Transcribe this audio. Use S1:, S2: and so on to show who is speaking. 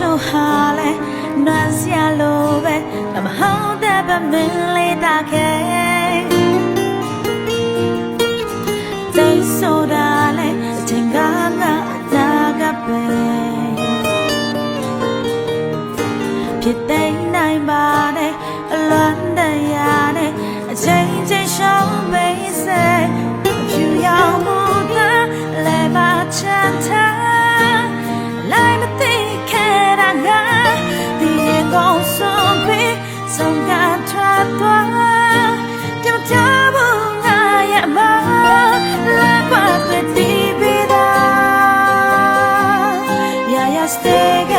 S1: show hale nazia lobe I'm how that but me da ke they so dale tinga ga ga peဖြစ်သိမ်းနိုင်ပါနဲ့အလွမ်းတရားနဲ့အချိန်ချင်းရှောင်းပေးစေဖြူရောင်မှုသာလဲပါချမ်းသာလိုက်မသိခဲ့တာငါဒီရင်ကုန်ဆုံးပြီးဆုံးကထွက်သွားပြောင်းကြဖို့ငါရဲ့မလက်ပါတွေ့တည်ပြီးသား Yeah, yeah, stay